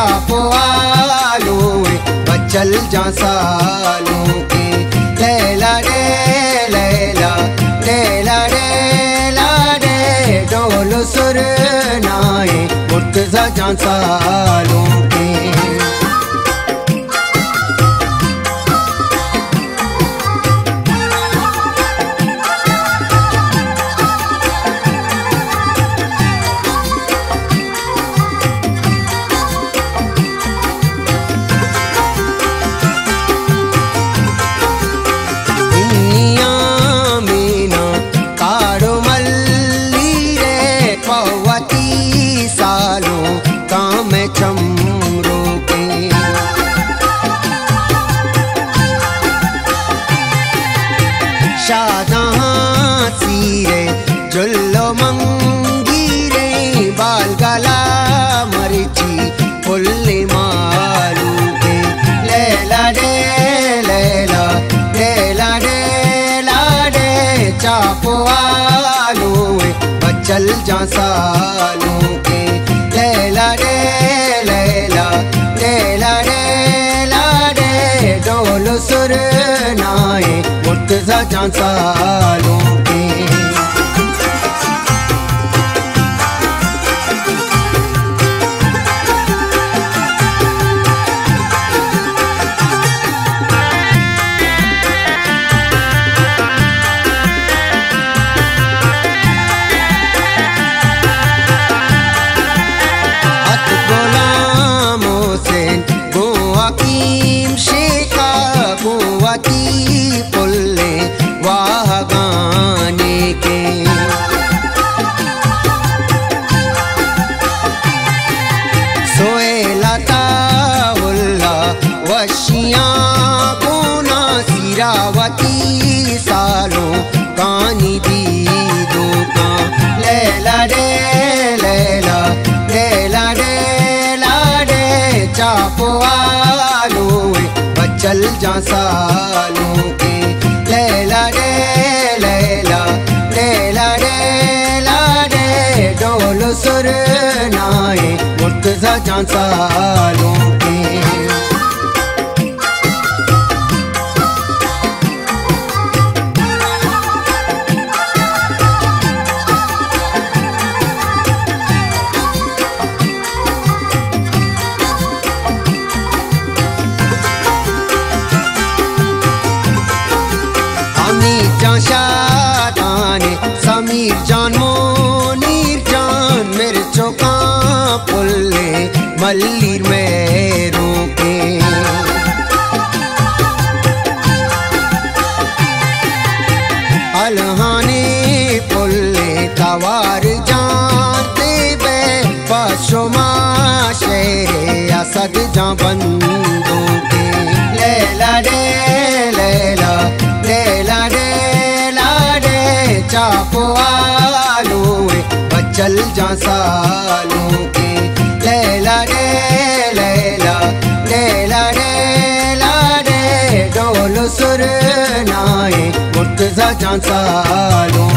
Chapo आलू बचल जा सालों के। लैला रे लैला लैला रे लाडे डोल सुर नाए मुर्तजा जा सालों के। शाहजहां सीरे जुल्लो मंगीरे बाल गला मरिची फुल्ली मालू के। लैला रे लैला लैला रे लाडे चापो आलू बचल जा सालों के। लैला रे लैला लैला रे लाडे डोल सुर नाए मुर्तजा जा सालों के। अत गुलाम हुसैन गो हकीम शेखा गो की पुल्ले वाह गाने के। सोए लता उल्ला वशियाँ गुना सिरावती सालों कानी दीदों का। लैला रे लैला लैला रे लाडे चापो आलू बचल जा सालों के। लैला रे लैला लैला रे लाडे डोल सुर नाए मुर्तजा जा सालों के। शादाने समीर जान मोनीर जान मिर्चों का पुल्ले मल्लीर में रोके। अलहाने पुल्ले तवार जानते बे पशुमा शेरे असद जा बंदों के। लैला रे लैला लैला रे चापो आलू बचल जा सालों के। लैला रे लैला लैला रे लाडे डोल सुर नाए मुर्तजा जा सालों